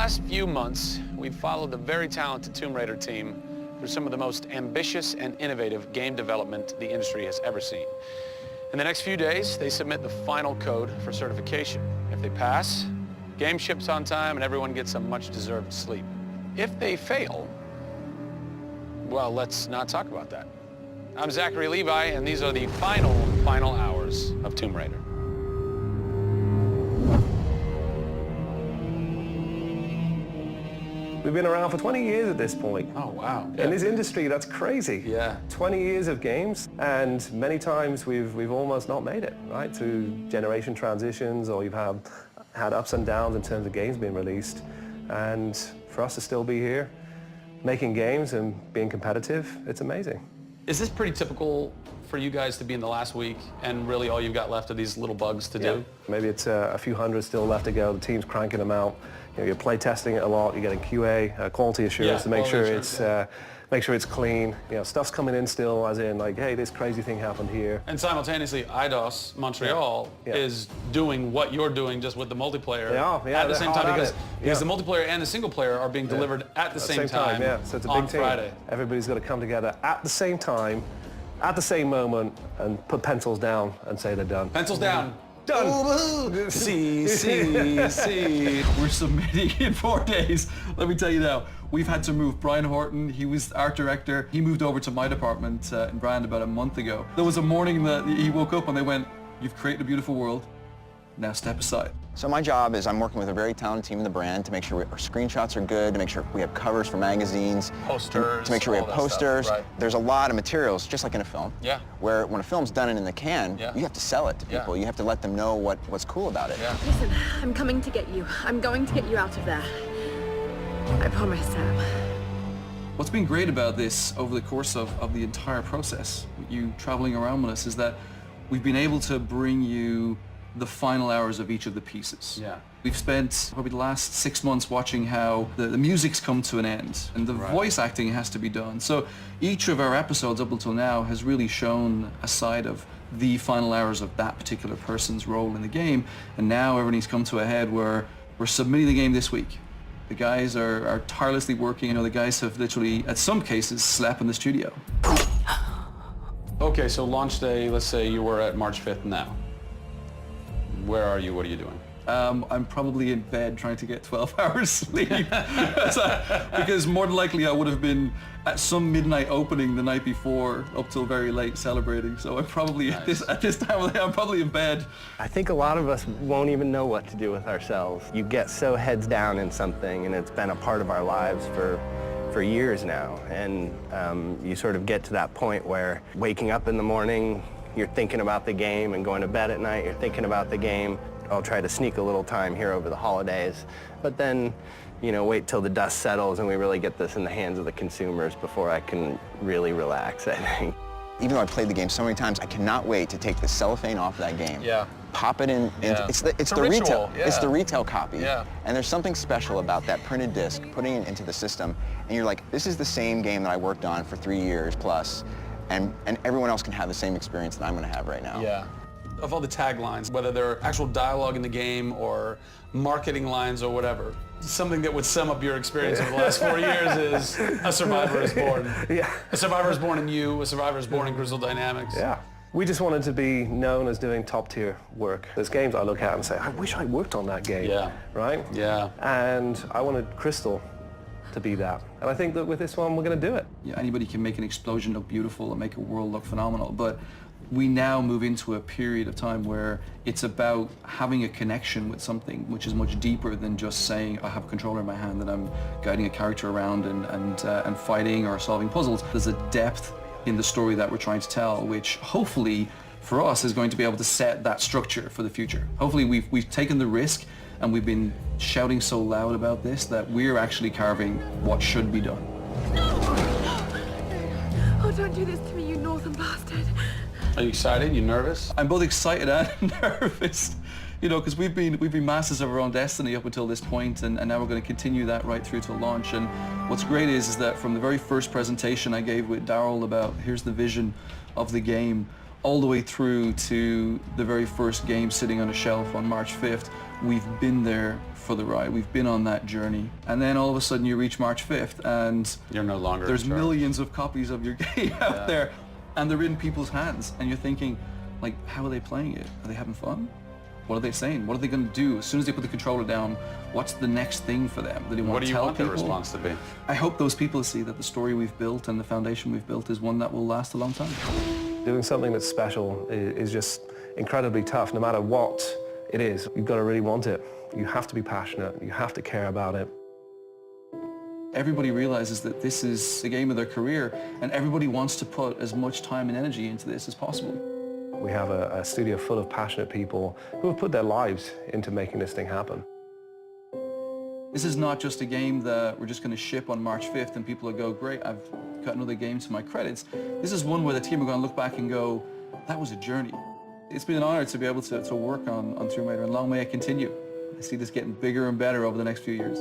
last few months, we've followed the very talented Tomb Raider team through some of the most ambitious and innovative game development the industry has ever seen. In the next few days, they submit the final code for certification. If they pass, game ships on time and everyone gets some much-deserved sleep. If they fail, well, let's not talk about that. I'm Zachary Levi, and these are the final hours of Tomb Raider. We've been around for 20 years at this point. Oh, wow. In this industry, that's crazy. Yeah. 20 years of games, and many times we've almost not made it, right? Through generation transitions, or you've had ups and downs in terms of games being released. And for us to still be here, making games and being competitive, it's amazing. Is this pretty typical for you guys to be in the last week and really all you've got left are these little bugs to do? Maybe it's a few hundred still left to go. The team's cranking them out. You know, you're play testing it a lot. You're getting QA, quality assurance, to make sure it's clean. You know, stuff's coming in still, as in like, hey, this crazy thing happened here. And simultaneously, IDOS Montreal is doing what you're doing, just with the multiplayer at the same time, because the multiplayer and the single player are being delivered at the same time. Yeah, so it's a big team. Friday. Everybody's got to come together at the same time, at the same moment, and put pencils down and say they're done. Pencils down. Done. See. We're submitting in 4 days. Let me tell you now, we've had to move. Brian Horton, he was art director. He moved over to my department in Brand about a month ago. There was a morning that he woke up and they went, "You've created a beautiful world. Now step aside." So my job is I'm working with a very talented team in the brand to make sure our screenshots are good, to make sure we have covers for magazines, posters, to make sure we have posters. Stuff, right. There's a lot of materials, just like in a film. Yeah. Where when a film's done and in the can, you have to sell it to people. You have to let them know what's cool about it. Yeah. Listen, I'm coming to get you. I'm going to get you out of there. I promise, Sam. What's been great about this over the course of the entire process, with you traveling around with us, is that we've been able to bring you the final hours of each of the pieces. Yeah. We've spent probably the last 6 months watching how the music's come to an end and the voice acting has to be done. So each of our episodes up until now has really shown a side of the final hours of that particular person's role in the game. And now everything's come to a head where we're submitting the game this week. The guys are tirelessly working. You know, the guys have literally, at some cases, slept in the studio. Okay, so launch day, let's say you were at March 5th now. Where are you? What are you doing? I'm probably in bed trying to get 12 hours sleep. Because more than likely I would have been at some midnight opening the night before up till very late celebrating. So I'm probably at this time of the day, I'm probably in bed. I think a lot of us won't even know what to do with ourselves. You get so heads down in something, and it's been a part of our lives for years now. And you sort of get to that point where waking up in the morning, you're thinking about the game, and going to bed at night, you're thinking about the game. I'll try to sneak a little time here over the holidays, but then, you know, wait till the dust settles and we really get this in the hands of the consumers before I can really relax, I think. Even though I played the game so many times, I cannot wait to take the cellophane off that game. Yeah. Pop it in. It's the ritual, retail. It's the retail copy. Yeah. And there's something special about that printed disc, putting it into the system, and you're like, this is the same game that I worked on for 3 years plus, and everyone else can have the same experience that I'm going to have right now. Yeah. Of all the taglines, whether they're actual dialogue in the game or marketing lines or whatever, something that would sum up your experience over the last 4 years is A Survivor is Born. Yeah. A Survivor is Born in you, A Survivor is Born in Crystal Dynamics. Yeah. We just wanted to be known as doing top-tier work. There's games I look at and say, I wish I worked on that game. Yeah. Right? Yeah. And I wanted Crystal to be that. And I think that with this one, we're going to do it. Yeah, anybody can make an explosion look beautiful and make a world look phenomenal, but we now move into a period of time where it's about having a connection with something which is much deeper than just saying, I have a controller in my hand and I'm guiding a character around and fighting or solving puzzles. There's a depth in the story that we're trying to tell, which hopefully for us is going to be able to set that structure for the future. Hopefully we've taken the risk and we've been shouting so loud about this that we're actually carving what should be done. Oh, don't do this to me, you northern bastard. Are you excited? You nervous? I'm both excited and nervous, you know, because we've been masters of our own destiny up until this point, and now we're going to continue that right through to launch. And what's great is that from the very first presentation I gave with Daryl about here's the vision of the game, all the way through to the very first game sitting on a shelf on March 5th. We've been there for the ride. We've been on that journey. And then all of a sudden you reach March 5th and You're no longer there's in charge. millions of copies of your game out there, and they're in people's hands, and you're thinking, like, how are they playing it? Are they having fun? What are they saying? What are they going to do? As soon as they put the controller down, what's the next thing for them? Do they want What to do you tell want their people? response to be? I hope those people see that the story we've built and the foundation we've built is one that will last a long time. Doing something that's special is just incredibly tough, no matter what it is. You've got to really want it. You have to be passionate. You have to care about it. Everybody realizes that this is the game of their career, and everybody wants to put as much time and energy into this as possible. We have a studio full of passionate people who have put their lives into making this thing happen. This is not just a game that we're just going to ship on March 5th and people will go, great, I've got another game to my credits. This is one where the team are going to look back and go, that was a journey. It's been an honor to be able to work on Tomb Raider, and long may it continue. I see this getting bigger and better over the next few years.